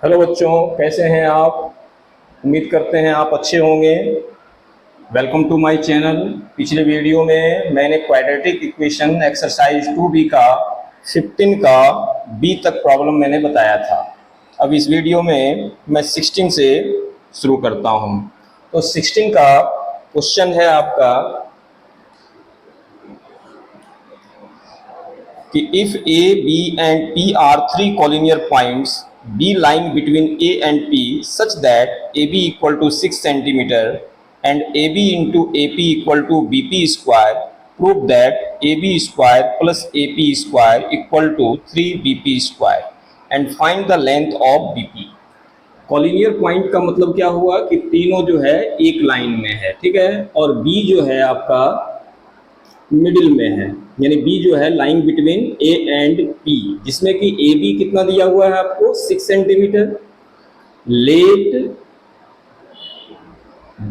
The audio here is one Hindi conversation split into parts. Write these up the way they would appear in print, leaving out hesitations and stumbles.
हेलो बच्चों, कैसे हैं आप। उम्मीद करते हैं आप अच्छे होंगे। Welcome to my channel. पिछले वीडियो में मैंने क्वाड्रेटिक इक्वेशन एक्सरसाइज 2B का 15 का बी तक प्रॉब्लम मैंने बताया था। अब इस वीडियो में मैं 16 से शुरू करता हूं। तो 16 का क्वेश्चन है आपका कि if A, B and P are three collinear points, B lying between A and P such that AB equal to 6 centimeter and AB into AP equal to BP square, prove that AB square plus AP square equal to 3BP square and find the length of BP। Collinear point का मतलब क्या हुआ कि तीनों जो है एक लाइन में है, ठीक है, और बी जो है आपका मिडिल में है, यानी बी जो है line between A and P, जिसमें कि ए बी कितना दिया हुआ है आपको 6 centimetre. Let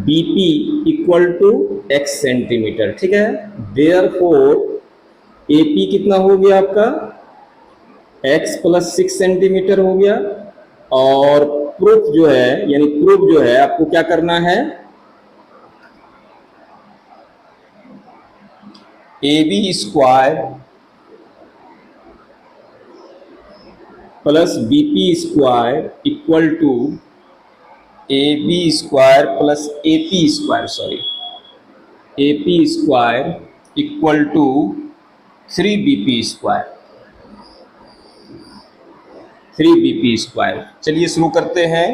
BP equal to x centimetre, ठीक है। देयरफॉर एपी कितना हो गया आपका एक्स प्लस 6 सेंटीमीटर हो गया। और प्रूफ जो है, यानी प्रूफ जो है आपको क्या करना है, A B square plus BP square equal to A B square plus A P square, sorry A P square equal to 3BP square, 3BP square. चलिए शुरू करते हैं।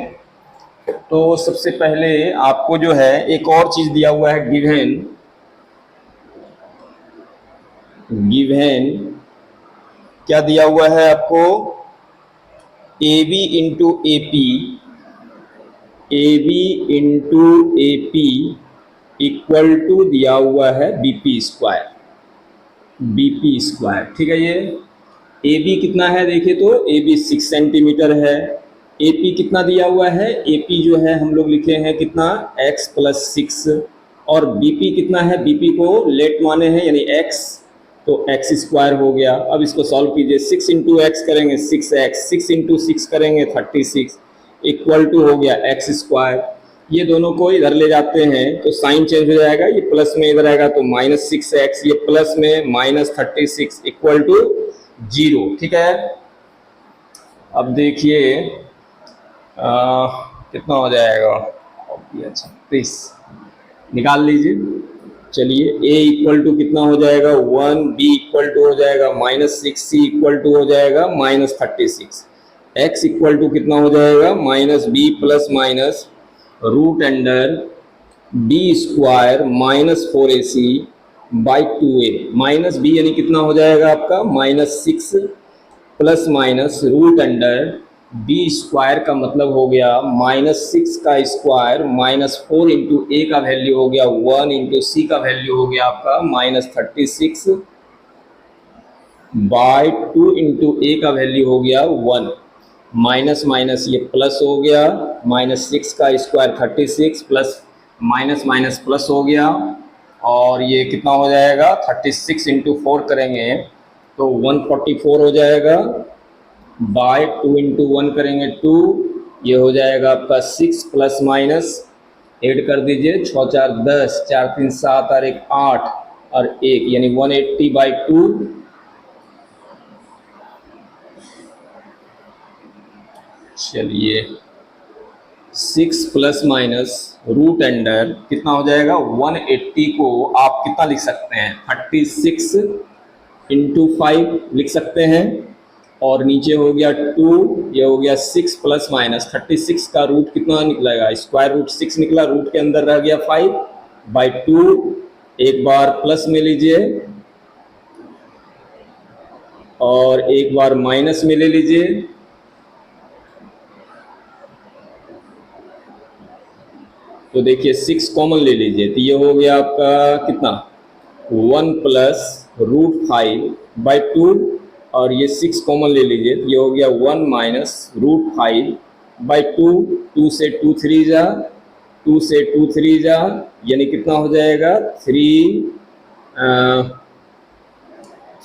तो सबसे पहले आपको जो है एक और चीज दिया हुआ है, गिवन क्या दिया हुआ है आपको, A B into A P, A B into A P equal to दिया हुआ है बीपी स्क्वायर, बीपी स्क्वायर, ठीक है। ये ए बी कितना है देखिए, तो ए बी 6 सेंटीमीटर है। ए पी कितना दिया हुआ है, ए पी जो है हम लोग लिखे हैं कितना x प्लस 6, और बीपी कितना है, बीपी को लेट माने हैं यानी x, तो एक्स स्क्वायर हो गया। अब इसको सॉल्व कीजिए, 6 इंटू एक्स करेंगे 6x, 6 इंटू 6 करेंगे 36 इक्वल टू हो गया एक्स स्क्वायर। ये दोनों को इधर ले जाते हैं तो साइन चेंज हो जाएगा, ये प्लस में इधर आएगा तो -6x, ये प्लस में -36 इक्वल टू 0, ठीक है। अब देखिए कितना हो जाएगा, 36 निकाल लीजिए। चलिए a इक्वल टू कितना हो जाएगा 1, b इक्वल टू हो जाएगा -6, c इक्वल टू हो जाएगा -36, x इक्वल टू कितना हो जाएगा -b plus minus root under b square -4ac by 2a, minus b यानी कितना हो जाएगा आपका -6 plus minus root under b square का मतलब हो गया -6 का स्क्वायर -4 इंटू ए का वैल्यू हो गया 1 इंटू सी का वैल्यू हो गया आपका -36 बाय 2 इंटू ए का वैल्यू हो गया 1, माइनस माइनस ये प्लस हो गया, -6 का square 36 plus minus minus plus हो गया, और ये कितना हो जाएगा 36 इंटू 4 करेंगे तो 144 हो जाएगा, बाय 2 इंटू 1 करेंगे 2, ये हो जाएगा आपका 6 प्लस माइनस ऐड कर दीजिए, 6 4 10, 4 3 7 और 1 8 और 1 यानी 180 बाई 2। चलिए 6 प्लस माइनस रूट अंडर कितना हो जाएगा 180 को आप कितना लिख सकते हैं 36 इंटू 5 लिख सकते हैं, और नीचे हो गया 2, ये हो गया 6 प्लस माइनस 36 का रूट कितना निकलेगा, स्क्वायर रूट 6 निकला, रूट के अंदर रह गया 5 बाई 2, एक बार प्लस में लीजिए और एक बार माइनस में ले लीजिए, तो देखिए 6 कॉमन ले लीजिए, तो ये हो गया आपका कितना 1 प्लस रूट 5 बाई 2, और ये 6 कॉमन ले लीजिए, ये हो गया 1 माइनस रूट 5 बाई 2, 2 से 2 3 जा, 2 से 2 3 जा, यानी कितना हो जाएगा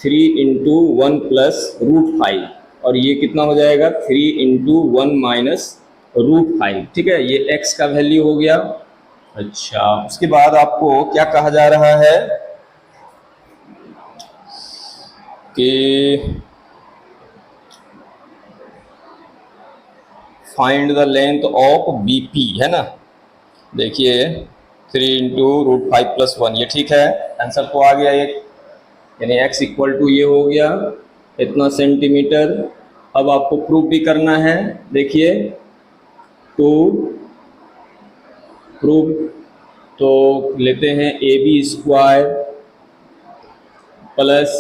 3 इंटू 1 प्लस रूट 5, और ये कितना हो जाएगा 3 इंटू 1 माइनस रूट 5। ठीक है, ये x का वैल्यू हो गया। अच्छा, उसके बाद आपको क्या कहा जा रहा है कि find the length of BP, है ना। देखिए 3 इंटू रूट 5 प्लस 1, ये ठीक है, आंसर तो आ गया एक, यानी x इक्वल टू ये हो गया इतना सेंटीमीटर। अब आपको प्रूफ भी करना है। देखिए टू प्रूफ, तो लेते हैं A B square plus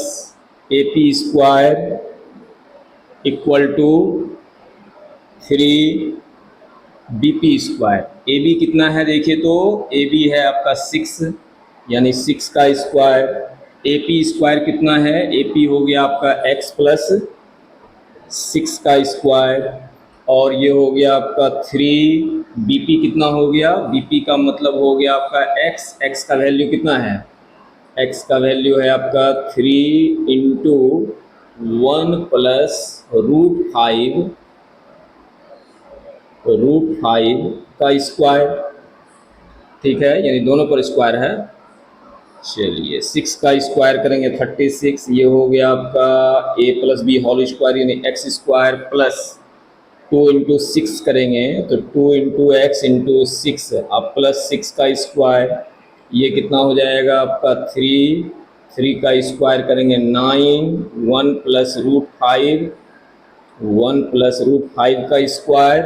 A P square equal to 3 B P square. A B कितना है देखिए, तो ए बी है आपका 6, यानी 6 का स्क्वायर। ए पी स्क्वायर कितना है, ए पी हो गया आपका x प्लस 6 का स्क्वायर, और ये हो गया आपका 3 बी पी कितना हो गया, बी पी का मतलब हो गया आपका x का वैल्यू कितना है, x का वैल्यू है आपका 3 इंटू 1 प्लस रूट 5 का स्क्वायर। ठीक है, यानी दोनों पर स्क्वायर है। चलिए 6 का स्क्वायर करेंगे 36, ये हो गया आपका a plus b whole square, यानी एक्स स्क्वायर प्लस 2 इंटू 6 करेंगे तो 2 इंटू एक्स इंटू 6, अब प्लस 6 का स्क्वायर, ये कितना हो जाएगा आपका 3 का स्क्वायर करेंगे 9, 1 प्लस रूट 5 का स्क्वायर।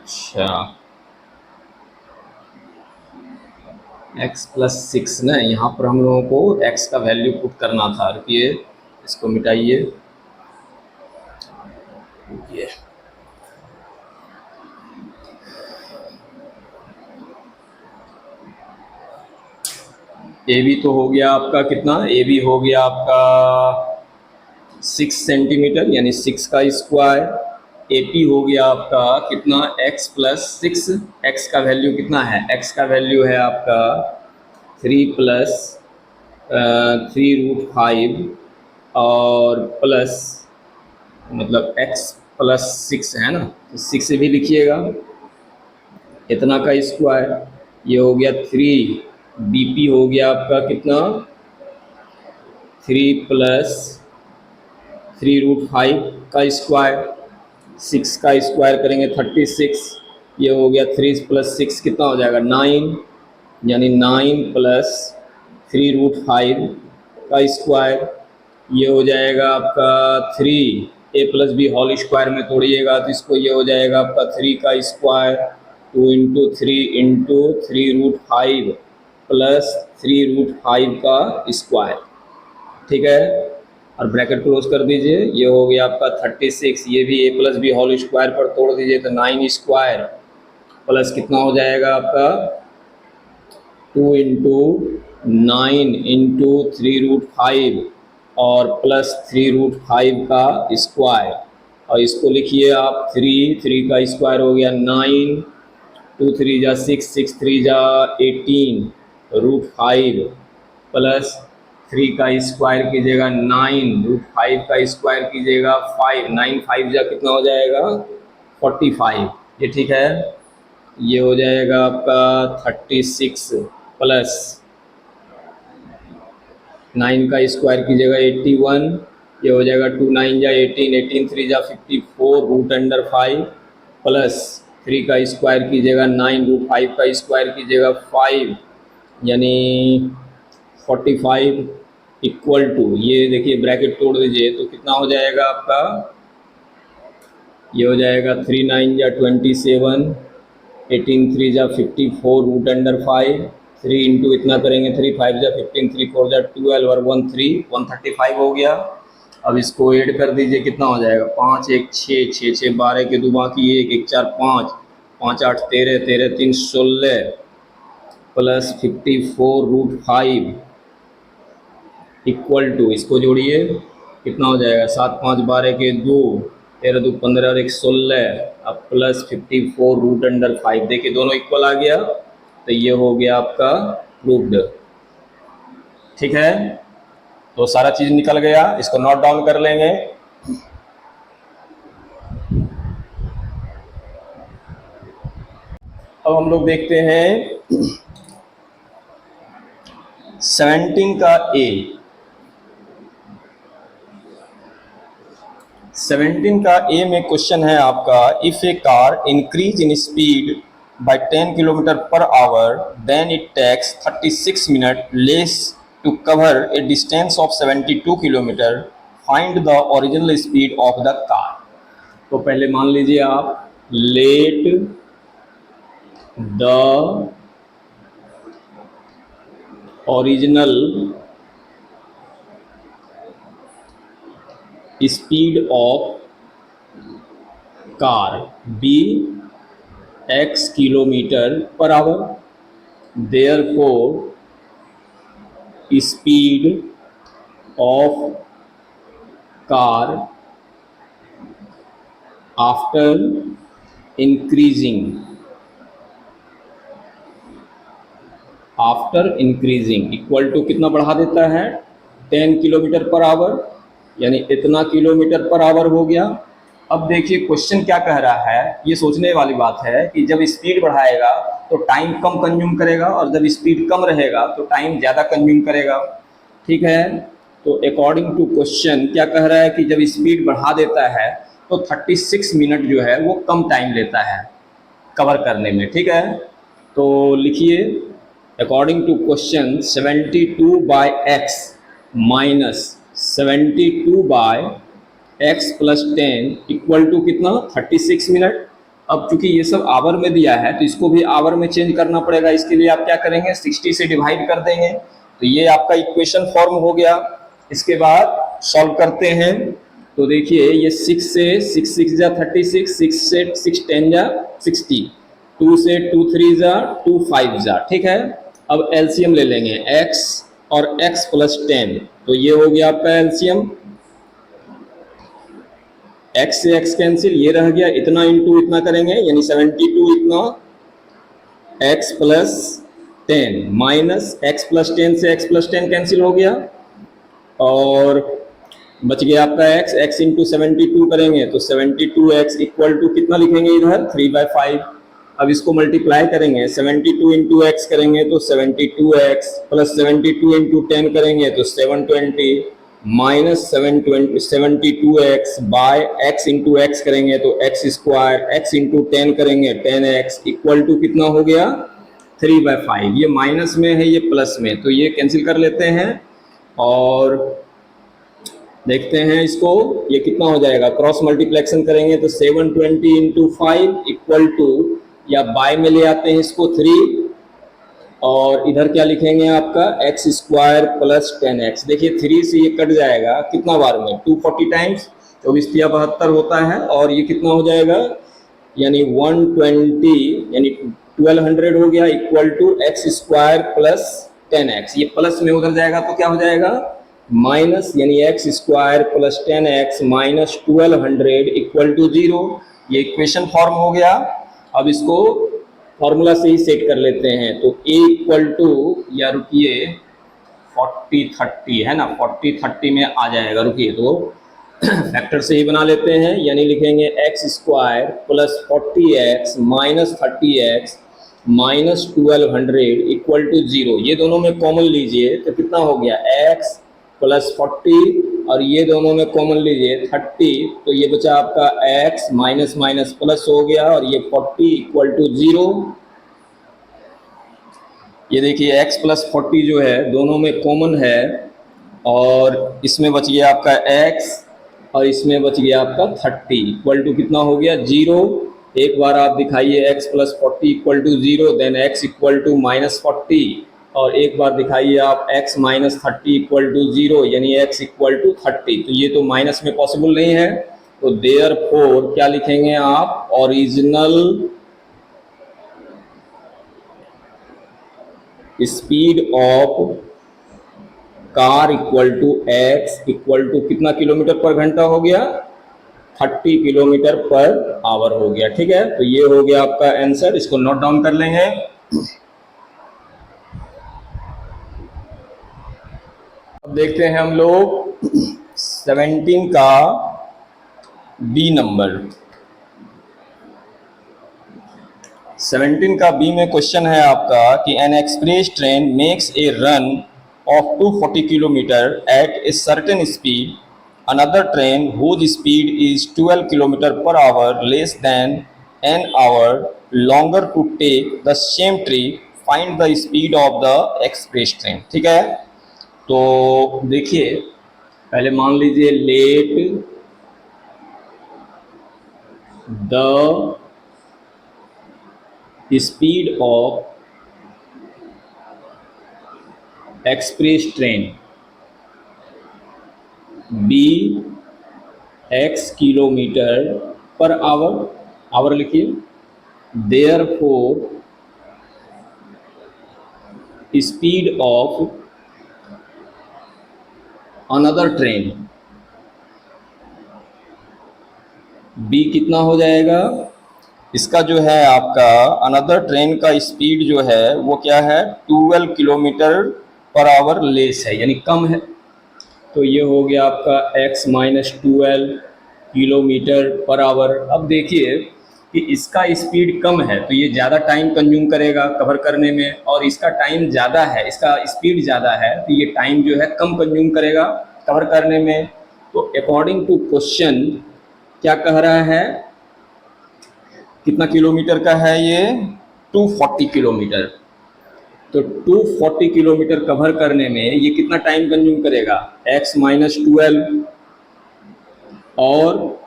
अच्छा, x प्लस 6 ना, यहाँ पर हम लोगों को x का वैल्यू पुट करना था। रुकिए इसको मिटाइए, रुकिए, ए बी तो हो गया आपका कितना, ए बी हो गया आपका 6 सेंटीमीटर, यानी 6 का स्क्वायर। ए पी हो गया आपका कितना, x प्लस 6, x का वैल्यू कितना है, x का वैल्यू है आपका 3 प्लस 3 रूट 5 और प्लस मतलब x प्लस 6 है ना, तो 6 से भी लिखिएगा इतना का स्क्वायर। ये हो गया 3 बी पी हो गया आपका कितना 3 प्लस 3 रूट 5 का स्क्वायर, 6 का स्क्वायर करेंगे 36, ये हो गया 3 प्लस 6 कितना हो जाएगा 9, यानी 9 प्लस 3 रूट 5 का स्क्वायर, ये हो जाएगा आपका 3 ए प्लस बी होल स्क्वायर में तोड़िएगा तो इसको ये हो जाएगा आपका 3 का square 2 into 3 root 5 plus 3 root 5 का स्क्वायर। ठीक है, और ब्रैकेट क्लोज कर दीजिए, ये हो गया आपका 36, ये भी ए प्लस बी होल स्क्वायर पर तोड़ दीजिए तो 9 स्क्वायर प्लस कितना हो जाएगा आपका 2 इंटू 9 इंटू 3 रूट 5 और प्लस 3 रूट 5 का स्क्वायर, और इसको लिखिए आप 3 का स्क्वायर हो गया 9, 2 3 जा 6, 6 3 जा 18 रूट 5 प्लस 3 का स्क्वायर कीजिएगा 9 रूट 5 का स्क्वायर कीजिएगा 5, 9 5 जा कितना हो जाएगा 45, ये ठीक है। ये हो जाएगा आपका 36 प्लस 9 का स्क्वायर कीजिएगा 81, ये हो जाएगा 2 9 जा 18, 18 3 जा 54 रूट अंडर 5 प्लस 3 का स्क्वायर कीजिएगा 9 रूट 5 का स्क्वायर कीजिएगा 5, यानी 45 इक्वल टू, ये देखिए ब्रैकेट तोड़ दीजिए तो कितना हो जाएगा आपका, ये हो जाएगा 3 9 जा 27, 18 3 जा 54 रूट अंडर 5, 3 इंटू इतना करेंगे 3 5 जा 15, 3 4 जा 12 और 1 3 135 हो गया। अब इसको ऐड कर दीजिए, कितना हो जाएगा 5 1 6 6 6 12 के 2 बाकी 1 1 4 5 5 8 13 13 3 16 प्लस 54 रूट 5 इक्वल टू, इसको जोड़िए कितना हो जाएगा 7 5 12 के 2 13 2 15 और 1 16, अब प्लस 54 रूट अंडर 5, देखिए दोनों इक्वल आ गया तो ये हो गया आपका प्रूव्ड। ठीक है। तो सारा चीज निकल गया, इसको नोट डाउन कर लेंगे। अब हम लोग देखते हैं 17 का ए। 17 का ए में क्वेश्चन है आपका, if a car increase in speed by 10 kilometre per hour then it takes 36 minute less to cover a distance of 72 kilometre, find the original speed of the car. तो पहले मान लीजिए आप, let the original speed of car be x kilometre per hour, therefore speed of car after increasing equal to कितना बढ़ा देता है, 10 किलोमीटर पर आवर, यानी इतना किलोमीटर पर आवर हो गया। अब देखिए क्वेश्चन क्या कह रहा है, ये सोचने वाली बात है कि जब स्पीड बढ़ाएगा तो टाइम कम कंज्यूम करेगा और जब स्पीड कम रहेगा तो टाइम ज़्यादा कंज्यूम करेगा। ठीक है, तो अकॉर्डिंग टू क्वेश्चन क्या कह रहा है कि जब स्पीड बढ़ा देता है तो 36 मिनट जो है वो कम टाइम लेता है कवर करने में। ठीक है, तो लिखिए according to question 72 by x minus 72 by x plus 10 equal to कितना, 36 मिनट। अब चूंकि ये सब आवर में दिया है तो इसको भी आवर में चेंज करना पड़ेगा। इसके लिए आप क्या करेंगे, 60 से डिवाइड कर देंगे, तो ये आपका इक्वेशन फॉर्म हो गया। इसके बाद सॉल्व करते हैं, तो देखिए ये 6 से 6 6 जा 36, 6 से 6 10 जा 60, 2 से 2 3 जा 2 5 जा। ठीक है, अब एलसीएम ले लेंगे x और x प्लस 10, तो ये हो गया आपका एलसीएम। x से x कैंसिल, ये रह गया, इतना इंटू इतना करेंगे यानी 72 इतना x plus 10 minus x plus 10 से x प्लस 10 कैंसिल हो गया और बच गया आपका x इंटू 72 करेंगे तो 72x इक्वल टू कितना लिखेंगे इधर 3/5। अब इसको मल्टीप्लाई करेंगे, 72 इंटू एक्स करेंगे तो 72x प्लस 72 इंटू 10 करेंगे तो 720 minus 72x by x into x करेंगे तो x स्क्वायर, x इंटू 10 करेंगे 10x इक्वल टू कितना हो गया 3/5। ये माइनस में है, ये प्लस में, तो ये कैंसिल कर लेते हैं और देखते हैं इसको, ये कितना हो जाएगा, क्रॉस मल्टीप्लेक्शन करेंगे तो 720 इंटू 5 इक्वल टू, या बाय में ले आते हैं इसको 3 और इधर क्या लिखेंगे आपका x स्क्वायर प्लस 10x। देखिए 3 से ये कट जाएगा कितना बार में, 240 टाइम्स, 24×3 होता है और ये कितना हो जाएगा यानी 120 यानी 1200 हो गया equal to x square plus 10x। ये प्लस में उधर जाएगा तो क्या हो जाएगा माइनस, यानी x square plus 10x minus 1200 equal to 0। ये इक्वेशन फॉर्म हो गया। अब इसको फॉर्मूला से ही सेट कर लेते हैं, तो a इक्वल टू, या रुकिए 40-30 है ना, 40-30 में आ जाएगा, रुकिए तो फैक्टर से ही बना लेते हैं, यानी लिखेंगे x square plus 40x minus 30x minus 1200 equal to 0। ये दोनों में कॉमन लीजिए तो कितना हो गया x प्लस 40 और ये दोनों में कॉमन लीजिए 30, तो ये बचा आपका x माइनस माइनस प्लस हो गया और ये 40 इक्वल टू 0। ये देखिए x प्लस 40 जो है दोनों में कॉमन है और इसमें बच गया आपका x और इसमें बच गया आपका 30 इक्वल टू कितना हो गया 0। एक बार आप दिखाइए x plus 40 equal to 0, then x equal to minus 40 और एक बार दिखाइए आप x माइनस 30 इक्वल टू 0 यानी x इक्वल टू 30। तो ये तो माइनस में पॉसिबल नहीं है, तो देयरफॉर क्या लिखेंगे आप, original speed of car equal to x equal to कितना किलोमीटर पर घंटा हो गया 30 किलोमीटर पर आवर हो गया। ठीक है, तो ये हो गया आपका आंसर, इसको नोट डाउन कर लेंगे। अब देखते हैं हम लोग 17 का बी नंबर। 17 का बी में क्वेश्चन है आपका कि an express train makes a run of 240 kilometre at a certain speed, another train whose speed is 12 kilometre per hour less than an hour longer to take the same trip, find the speed of the express train. ठीक है, तो देखिए पहले मान लीजिए let the speed of express train be X kilometre per hour, hour लिखिए, therefore speed of another train B कितना हो जाएगा, इसका जो है आपका अनदर ट्रेन का स्पीड जो है वो क्या है 12 किलोमीटर पर आवर लेस है, यानी कम है। तो ये हो गया आपका x minus 12 kilometre per our. अब देखिए कि इसका स्पीड कम है तो ये ज़्यादा टाइम कंज्यूम करेगा कवर करने में, और इसका टाइम ज़्यादा है, इसका स्पीड ज़्यादा है तो ये टाइम जो है कम कंज्यूम करेगा कवर करने में। तो अकॉर्डिंग टू क्वेश्चन क्या कह रहा है, कितना किलोमीटर का है ये 240 किलोमीटर। तो 240 किलोमीटर कवर करने में ये कितना टाइम कंज्यूम करेगा, x माइनस 12, और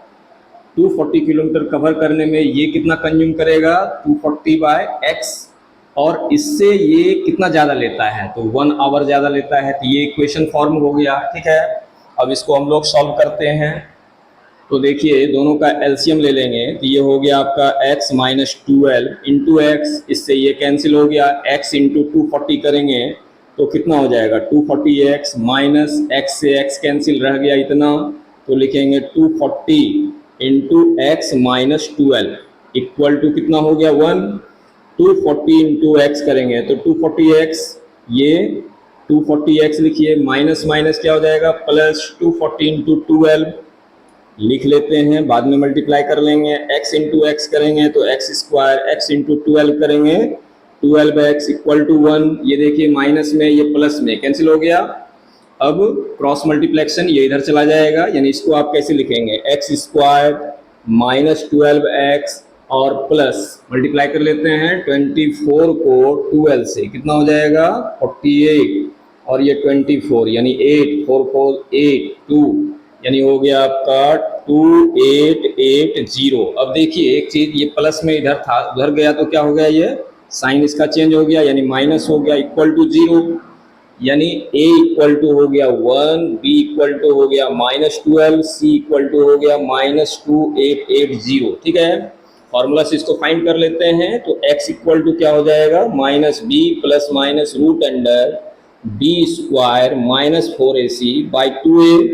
240 किलोमीटर कवर करने में ये कितना कंज्यूम करेगा 240 बाय x, और इससे ये कितना ज़्यादा लेता है तो 1 आवर ज़्यादा लेता है। तो ये इक्वेशन फॉर्म हो गया। ठीक है, अब इसको हम लोग सॉल्व करते हैं। तो देखिए दोनों का एलसीएम ले लेंगे तो ये हो गया आपका x माइनस 12 इंटू एक्स, इससे ये कैंसिल हो गया, x इंटू 240 करेंगे तो कितना हो जाएगा 240x माइनस x से x कैंसिल रह गया इतना, तो लिखेंगे 240 into x minus 12 equal to कितना हो गया 1। 240 इंटू एक्स करेंगे तो 240x, ये 240x लिखिए, माइनस माइनस क्या हो जाएगा प्लस 240 इंटू 12 लिख लेते हैं, बाद में मल्टीप्लाई कर लेंगे, x इंटू एक्स करेंगे तो एक्स स्क्वायर, x इंटू 12 करेंगे 12x इक्वल टू 1। ये देखिए माइनस में ये प्लस में कैंसिल हो गया। अब क्रॉस मल्टीप्लेक्शन ये इधर चला जाएगा, यानी इसको आप कैसे लिखेंगे एक्स स्क्वायर माइनस 12x और प्लस मल्टीप्लाई कर लेते हैं 24 को 12 से कितना हो जाएगा 48, और ये 24 यानी 8 4 4 8 2, यानी हो गया आपका 2880। अब देखिए एक चीज, ये प्लस में इधर था उधर गया तो क्या हो गया, ये साइन इसका चेंज हो गया यानी माइनस हो गया इक्वल टू 0, यानी a इक्वल टू हो गया 1, b इक्वल टू हो गया माइनस 12, c इक्वल टू हो गया माइनस 2880। ठीक है, फॉर्मूला से इसको फाइंड कर लेते हैं तो x इक्वल टू क्या हो जाएगा minus b plus minus root under b square minus 4ac by 2a,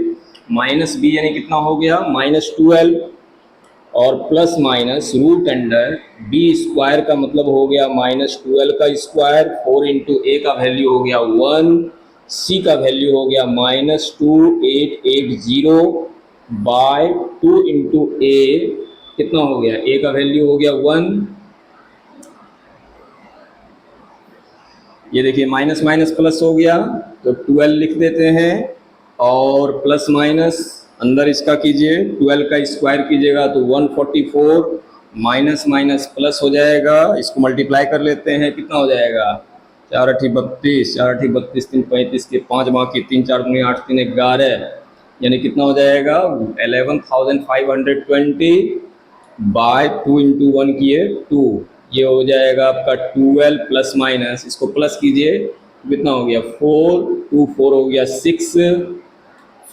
minus b यानी कितना हो गया माइनस 12 और plus minus root under b square का मतलब हो गया माइनस 12 का स्क्वायर, 4 इंटू ए का वैल्यू हो गया 1, सी का वैल्यू हो गया माइनस 2880 बाय 2 इंटू ए कितना हो गया, ए का वैल्यू हो गया 1। ये देखिए माइनस माइनस प्लस हो गया तो 12 लिख देते हैं, और प्लस माइनस अंदर इसका कीजिए 12 का स्क्वायर कीजिएगा तो 144, माइनस माइनस प्लस हो जाएगा, इसको मल्टीप्लाई कर लेते हैं कितना हो जाएगा 4 8 32, 4 8 32 3 35 के 5 बाकी 3 4 दूनी 8 3 11, यानी कितना हो जाएगा 11,520 बाय 2 इंटू 1 किए 2, ये हो जाएगा आपका 12 प्लस माइनस, इसको प्लस कीजिए कितना हो गया 4 2 4 हो गया 6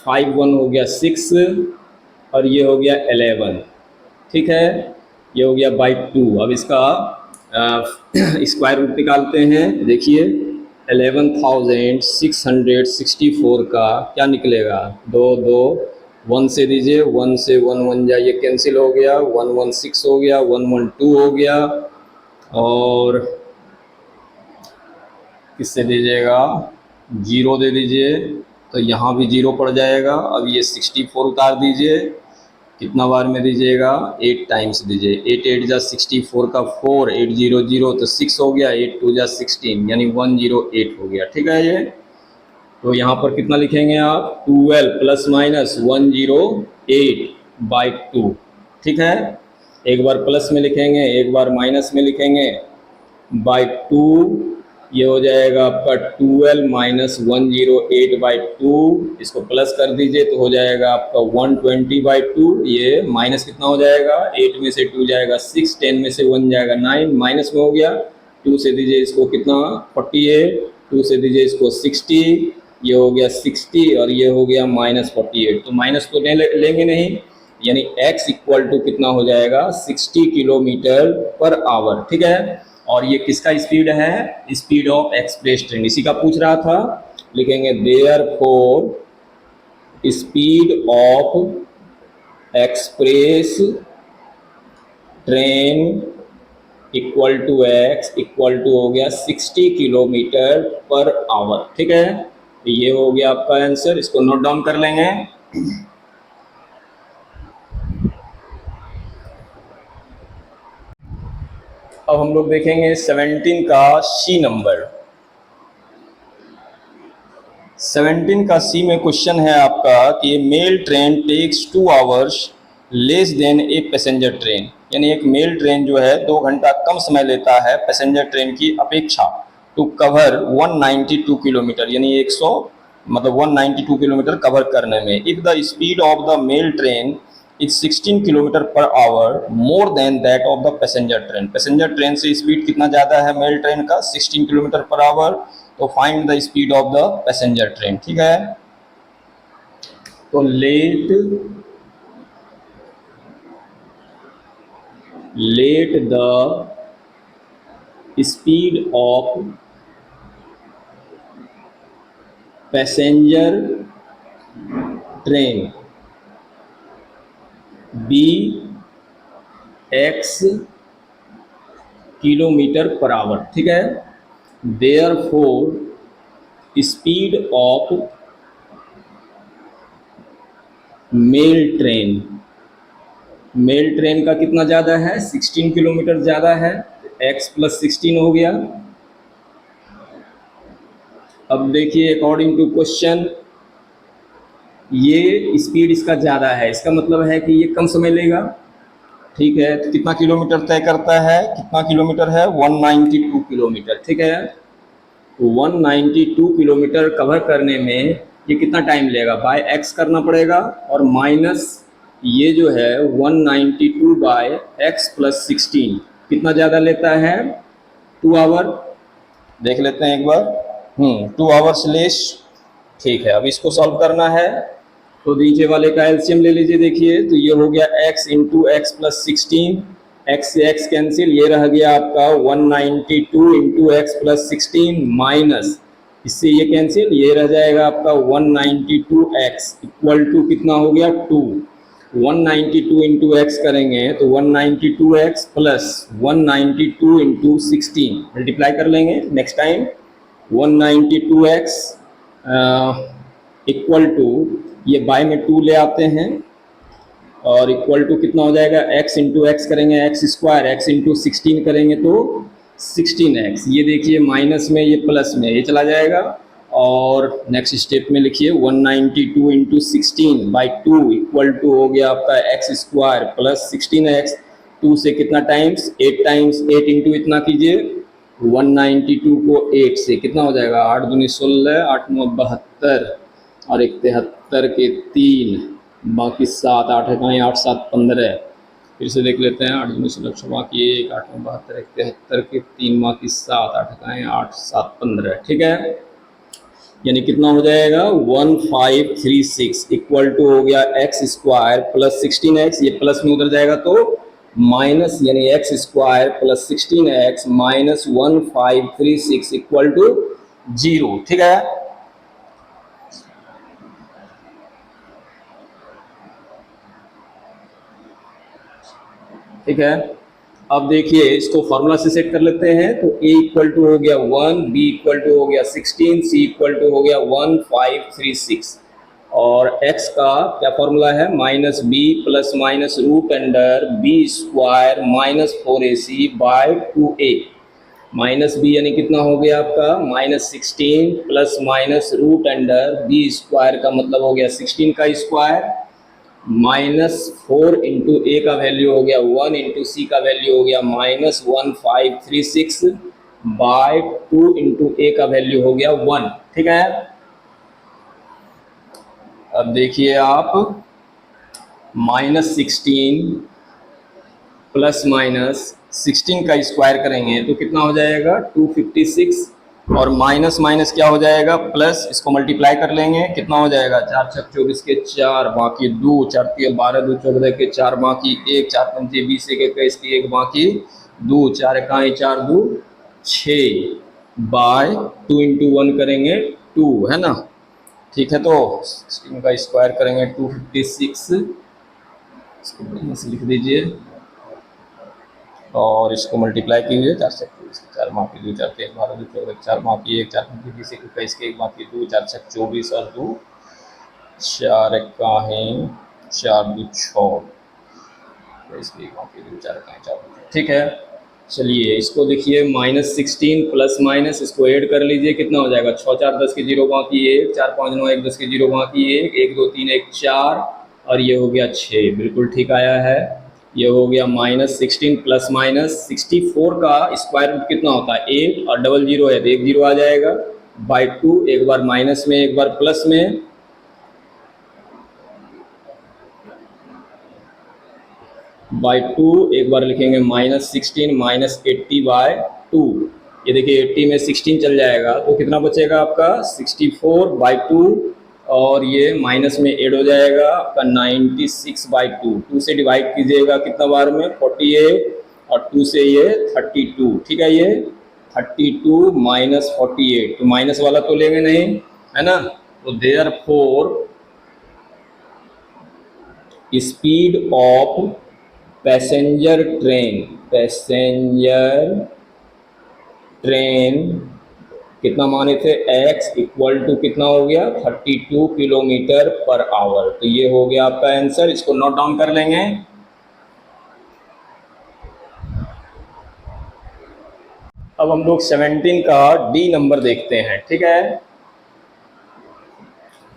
5 1 हो गया 6 और ये हो गया 11। ठीक है, ये हो गया बाई 2। अब इसका स्क्वायर रूट निकालते हैं, देखिए 11,664 का क्या निकलेगा 2 2 1 से दीजिए, 1 से 1 1 जा, ये कैंसिल हो गया, 116 हो गया, 112 हो गया, और किससे दीजिएगा 0 दे दीजिए, तो यहाँ भी 0 पड़ जाएगा। अब ये 64 उतार दीजिए, कितना बार में दीजिएगा, 8 टाइम्स दीजिए। 8 8 जा 64 का 4, 8 0 0 तो 6 हो गया, 8 2 जा 16 यानी 108 हो गया। ठीक है, ये तो यहाँ पर कितना लिखेंगे आप, 12 प्लस माइनस 108/2। ठीक है, एक बार प्लस में लिखेंगे, एक बार माइनस में लिखेंगे, बाई 2। ये हो जाएगा आपका 12 माइनस 108/2। इसको प्लस कर दीजिए तो हो जाएगा आपका 120/2। ये माइनस कितना हो जाएगा, 8 में से 2 जाएगा 6, 10 में से 1 जाएगा 9, माइनस में हो गया। 2 से दीजिए इसको कितना, 48, 2 से दीजिए इसको 60, ये हो गया 60 और ये हो गया -48। तो माइनस तो लेंगे नहीं, यानी x इक्वल टू कितना हो जाएगा, 60 किलोमीटर पर आवर। ठीक है, और ये किसका स्पीड है, स्पीड ऑफ एक्सप्रेस ट्रेन, इसी का पूछ रहा था। लिखेंगे therefore speed of express train equal to x equal to हो गया 60 किलोमीटर पर आवर। ठीक है, तो ये हो गया आपका आंसर, इसको नोट डाउन कर लेंगे। अब हम लोग देखेंगे 17 का सी नंबर। 17 का सी में क्वेश्चन है आपका कि mail train takes 2 hours less than a passenger train, यानी एक मेल ट्रेन जो है 2 घंटा कम समय लेता है पैसेंजर ट्रेन की अपेक्षा, टू कवर 192 किलोमीटर, यानी 192 किलोमीटर कवर करने में। If the speed of the mail train is 16 kilometre per hour more than that of the passenger train, passenger train से स्पीड कितना ज़्यादा है मेल ट्रेन का, 16 किलोमीटर पर आवर, तो find the speed of the passenger train. ठीक है, तो let the speed of passenger train be x kilometre per hour. ठीक है, therefore speed of mail train का कितना ज़्यादा है, 16 किलोमीटर ज़्यादा है, x प्लस 16 हो गया। अब देखिए अकॉर्डिंग टू क्वेश्चन ये स्पीड इसका ज़्यादा है, इसका मतलब है कि ये कम समय लेगा। ठीक है, तो कितना किलोमीटर तय करता है, कितना किलोमीटर है, 192 किलोमीटर। ठीक है, 192 किलोमीटर कवर करने में ये कितना टाइम लेगा, बाय x करना पड़ेगा, और माइनस ये जो है 192 बाय x प्लस 16 कितना ज़्यादा लेता है, 2 आवर। देख लेते हैं एक बार, 2 आवर्स लेस। ठीक है, अब इसको सॉल्व करना है, तो नीचे वाले का एलसीएम ले लीजिए। देखिए, तो ये हो गया x into x plus 16, x से x कैंसिल, ये रह गया आपका 192 इंटू एक्स प्लस 16 माइनस इससे ये कैंसिल, ये रह जाएगा आपका 192x इक्वल टू कितना हो गया, 2। 192 इंटू एक्स करेंगे तो 192x प्लस 192 इंटू 16 मल्टीप्लाई कर लेंगे next time. 192x equal to, ये बाय में 2 ले आते हैं, और इक्वल टू कितना हो जाएगा, x इंटू एक्स करेंगे एक्स स्क्वायर, x इंटू 16 करेंगे तो 16x। ये देखिए माइनस में, ये प्लस में, ये चला जाएगा। और नेक्स्ट स्टेप में लिखिए 192 इंटू 16/2 इक्वल टू हो गया आपका एक्स स्क्वायर प्लस 16x। 2 से कितना टाइम्स, 8 टाइम्स, 8 इंटू इतना कीजिए 192 को 8 से कितना हो जाएगा, 8 दूनी 16, 8 9 72 और 73 के 3, बाकी 7, 8 इकाई 8 7 15। फिर से देख लेते हैं, 8 दूनी 16 6 बाकी 1, 8 9 72, 73 के 3 बाकी 7, 8 इकाई 8 7 15। ठीक है, यानी कितना हो जाएगा, 1536 इक्वल टू हो गया एक्स स्क्वायर प्लस 16x, ये प्लस में उधर जाएगा तो माइनस, यानी x square plus 16x minus 1536 equal to 0। ठीक है, ठीक है, अब देखिए इसको फॉर्मूला से सेट कर लेते हैं। तो a इक्वल टू हो गया 1, b इक्वल टू हो गया 16, c इक्वल टू हो गया 1536 और x का क्या फॉर्मूला है, minus b plus minus root under b square minus 4ac by 2a। Minus b यानी कितना हो गया आपका -16 plus minus root under b square का मतलब हो गया 16 का स्क्वायर -4 इंटू ए का वैल्यू हो गया 1 इंटू सी का वैल्यू हो गया -1536 बाय 2 इंटू ए का वैल्यू हो गया 1। ठीक है, अब देखिए आप -16 प्लस माइनस 16 का स्क्वायर करेंगे तो कितना हो जाएगा 256 और माइनस माइनस क्या हो जाएगा प्लस, इसको मल्टीप्लाई कर लेंगे कितना हो जाएगा 4 छक 24 के 4 बाकी 2 4 3 12 2 14 के 4 बाकी 1 4 5 20 1 21 की 1 बाकी 2 4 इकाई 4 2 6 बाय 2 इंटू 1 करेंगे 2 है ना। ठीक है, तो 16 का स्क्वायर करेंगे 256, इसको बढ़िया से लिख दीजिए और इसको मल्टीप्लाई कीजिए 4 से 4 बाकी 2 4 3 12 2 14 4 बाकी 1 4 5 20 21 के 1 बाकी 2 4 छक 24 और 2 4 इकाई 4 2 6 इसकी 1 बाकी 2 4 इकाई 4 2। ठीक है, चलिए इसको देखिए -16 प्लस माइनस इसको ऐड कर लीजिए कितना हो जाएगा 6 4 10 के 0 बाकी 1 4 5 9 1 10 के 0 बाकी 1 1 2 3 1 4 और ये हो गया 6, बिल्कुल ठीक आया है। ये हो गया -16 प्लस माइनस 64 का स्क्वायर रूट कितना होता है 8 और डबल जीरो है तो 1 जीरो आ जाएगा बाय 2, एक बार माइनस में एक बार प्लस में, बाय 2 एक बार लिखेंगे -16 -80 बाय 2। ये देखिए 80 में 16 चल जाएगा तो कितना बचेगा आपका 64 बाय 2 और ये माइनस में ऐड हो जाएगा आपका 96 बाई 2। 2 से डिवाइड कीजिएगा कितना बार में 48 और 2 से ये 32। ठीक है, ये 32 माइनस 48 तो माइनस वाला तो लेंगे नहीं है ना, तो therefore speed of passenger train कितना माने थे x इक्वल टू कितना हो गया 32 किलोमीटर पर आवर। तो ये हो गया आपका आंसर, इसको नोट डाउन कर लेंगे। अब हम लोग 17 का डी नंबर देखते हैं। ठीक है,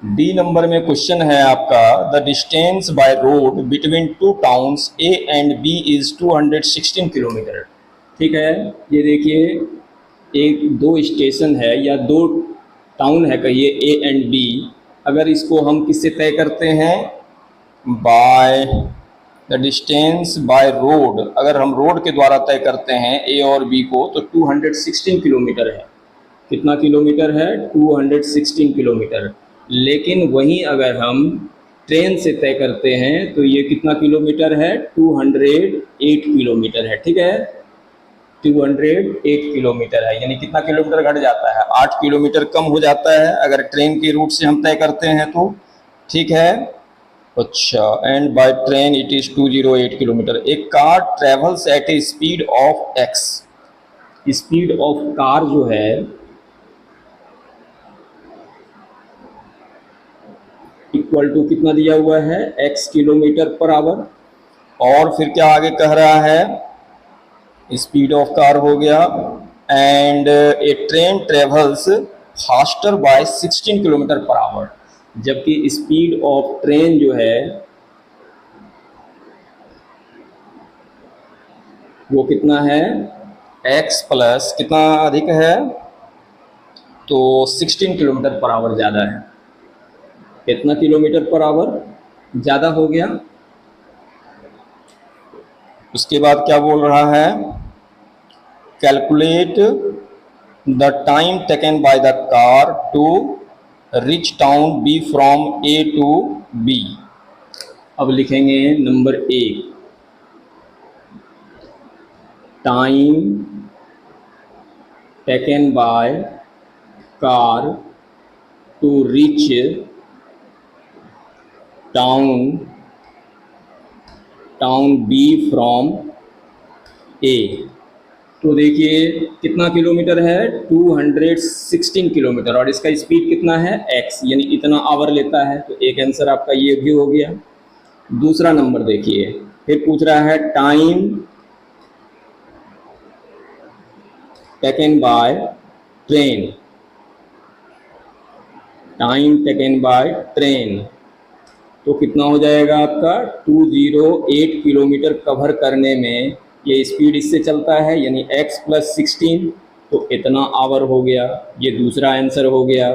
डी नंबर में क्वेश्चन है आपका the distance by road between two towns A and B is 216 kilometre. ठीक है, ये देखिए एक दो स्टेशन है या दो टाउन है कहिए ए एंड बी, अगर इसको हम किससे तय करते हैं by the distance by road, अगर हम रोड के द्वारा तय करते हैं ए और बी को तो 216 किलोमीटर है। कितना किलोमीटर है 216 किलोमीटर। लेकिन वहीं अगर हम ट्रेन से तय करते हैं तो ये कितना किलोमीटर है 208 किलोमीटर है। ठीक है, 208 किलोमीटर है, यानी कितना किलोमीटर घट जाता है 8 किलोमीटर कम हो जाता है अगर ट्रेन के रूट से हम तय करते हैं तो। ठीक है, अच्छा, and by train it is 208 kilometre. A car travels eight A speed of x, speed of car जो है इक्वल टू कितना दिया हुआ है x किलोमीटर पर आवर। और फिर क्या आगे कह रहा है स्पीड ऑफ कार हो गया and a train travels faster by 16 kilometre per hour, जबकि स्पीड ऑफ ट्रेन जो है वो कितना है x प्लस कितना अधिक है तो 16 किलोमीटर पर आवर ज़्यादा है। कितना किलोमीटर पर आवर ज़्यादा हो गया। उसके बाद क्या बोल रहा है calculate the time taken by the car to reach town B from A to B. अब लिखेंगे number 1 time taken by car to reach town B from A. तो देखिए कितना किलोमीटर है, 216 किलोमीटर, और इसका स्पीड कितना है x, यानी इतना आवर लेता है। तो एक आंसर आपका ये भी हो गया। दूसरा नंबर देखिए, फिर पूछ रहा है time taken by train, time taken by train, तो कितना हो जाएगा आपका 208 किलोमीटर कवर करने में ये स्पीड इससे चलता है, यानी x + 16, तो इतना आवर हो गया। ये दूसरा आंसर हो गया।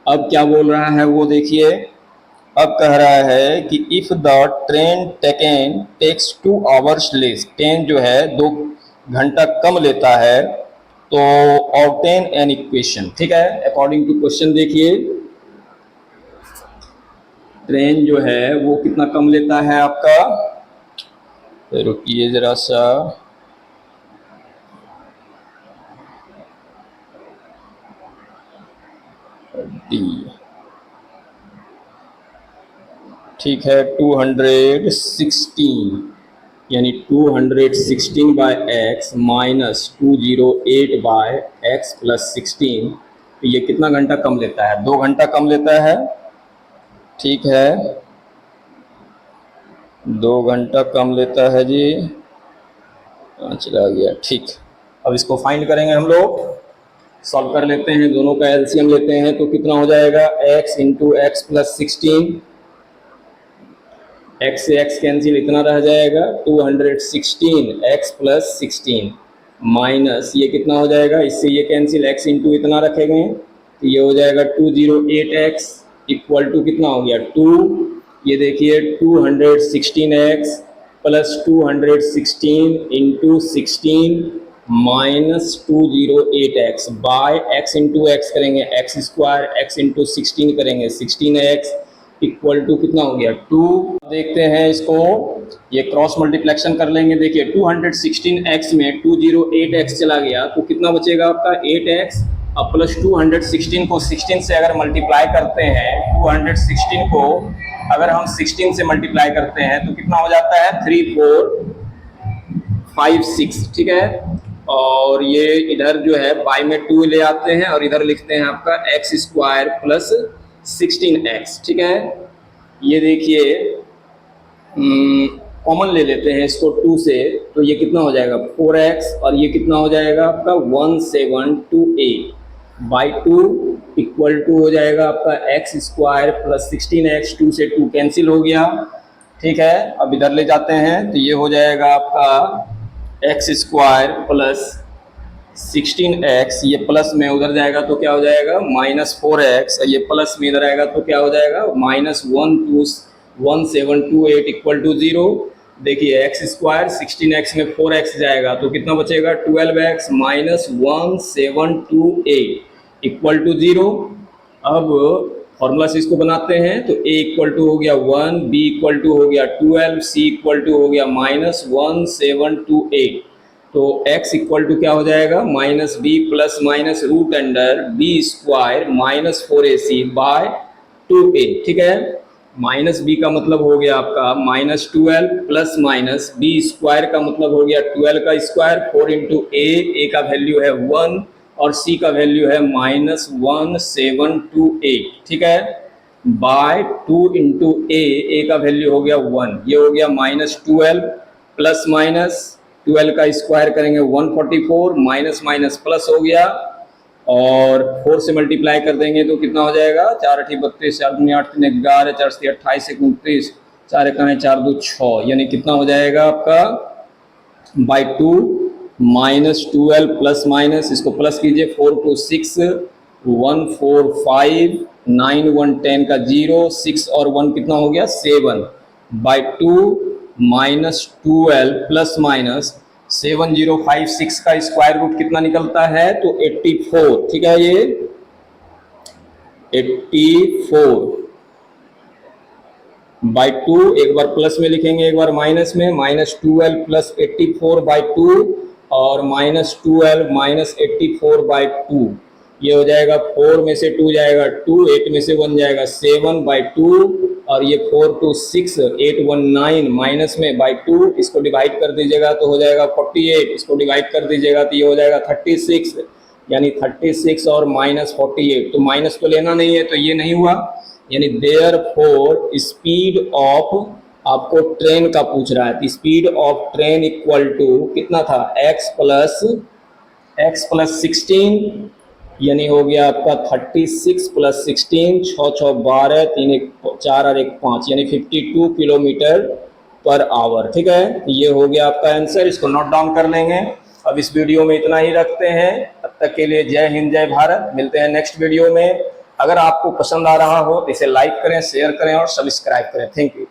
अब क्या बोल रहा है वो देखिए, अब कह रहा है कि if the train takes 2 hours less, train जो है 2 घंटा कम लेता है, तो ऑब्टेन एन इक्वेशन। ठीक है, अकॉर्डिंग टू क्वेश्चन देखिए ट्रेन जो है वो कितना कम लेता है आपका, रुकिए जरा सा, डी, ठीक है 216, यानी 216 by x minus 208 by x + 16, तो ये कितना घंटा कम लेता है, 2 घंटा कम लेता है। ठीक है, 2 घंटा कम लेता है जी, चला गया। ठीक, अब इसको फाइंड करेंगे हम लोग, सॉल्व कर लेते हैं, दोनों का एलसीएम लेते हैं, तो कितना हो जाएगा x × x + 16, x से x कैंसिल, इतना रह जाएगा 216 x + 16 माइनस ये कितना हो जाएगा, इससे ये कैंसिल, x इंटू इतना रखेंगे तो ये हो जाएगा 208x इक्वल टू कितना हो गया 2, ये देखिए 216x + 216 into 16 minus 208x by x into x करेंगे x², x इंटू 16 करेंगे 16x इक्वल टू कितना हो गया 2। देखते हैं इसको, ये क्रॉस मल्टीप्लेक्शन कर लेंगे। देखिए 216x में 208x चला गया तो कितना बचेगा आपका 8x, अब प्लस 216 को 16 से अगर मल्टीप्लाई करते हैं, 216 को अगर हम 16 से मल्टीप्लाई करते हैं तो कितना हो जाता है 3 4 5 6। ठीक है, और ये इधर जो है बाई में 2 ले आते हैं और इधर लिखते हैं आपका x² + 16x। ठीक है, ये देखिए कॉमन ले लेते हैं इसको 2 से, तो ये कितना हो जाएगा 4x, और ये कितना हो जाएगा आपका 1728 बाई 2 इक्वल टू हो जाएगा आपका x² + 16x, 2 से 2 कैंसिल हो गया। ठीक है, अब इधर ले जाते हैं तो ये हो जाएगा आपका x² + 16x, ये प्लस में उधर जाएगा तो क्या हो जाएगा -4x, ये प्लस में इधर आएगा तो क्या हो जाएगा -1728 इक्वल टू 0। देखिए x² 16x में 4x जाएगा तो कितना बचेगा 12x माइनस 1728 इक्वल टू 0। अब फॉर्मूला से इसको बनाते हैं तो a इक्वल टू हो गया 1, b इक्वल टू हो गया 12, c इक्वल टू हो गया -1728, तो x इक्वल टू क्या हो जाएगा -b plus minus root under b² -4ac by 2a। ठीक है, -b का मतलब हो गया आपका -12 प्लस माइनस b² का मतलब हो गया 12 का स्क्वायर, 4 इंटू a का वैल्यू है 1 और c का वैल्यू है -1728। ठीक है, बाय 2 इंटू a का वैल्यू हो गया 1, ये हो गया -12 प्लस माइनस 12 का स्क्वायर करेंगे 144, माइनस माइनस प्लस हो गया और 4 से मल्टीप्लाई कर देंगे तो कितना हो जाएगा 4 × 32, 4 × 8 = 11, 4 × 28 = 29, 4 × 1 = 4, 2 = 6, यानी कितना हो जाएगा आपका बाई 2 -12 प्लस माइनस, इसको प्लस कीजिए 4 × 6 1 4 5 9 1 10 का 0, 6 और 1 कितना हो गया 7 बाई 2 -12 प्लस माइनस 7056 का स्क्वायर रूट कितना निकलता है तो 84। ठीक है, ये 84 बाई 2, एक बार प्लस में लिखेंगे एक बार माइनस में, -12 प्लस 84 बाई 2 और -12 माइनस 84 बाई 2, ये हो जाएगा 4 में से 2 जाएगा 2, 8 में से 1 जाएगा 7 बाई 2 और ये 4 2 6 819 माइनस में बाई 2, इसको डिवाइड कर दीजिएगा तो हो जाएगा 48, इसको डिवाइड कर दीजिएगा तो ये हो जाएगा 36, यानी 36 और माइनस 48, तो माइनस तो लेना नहीं है तो ये नहीं हुआ, यानी देयरफॉर स्पीड ऑफ, आपको ट्रेन का पूछ रहा है, तो speed of train equal to कितना था, x प्लस 16, यानी हो गया आपका 36 प्लस 16, 6 6 12, 3 1 4 और 1 5, यानी 52 किलोमीटर पर आवर। ठीक है, ये हो गया आपका आंसर, इसको नोट डाउन कर लेंगे। अब इस वीडियो में इतना ही रखते हैं, तब तक के लिए जय हिंद जय भारत, मिलते हैं नेक्स्ट वीडियो में। अगर आपको पसंद आ रहा हो तो इसे लाइक करें, शेयर करें और सब्सक्राइब करें। Thank you.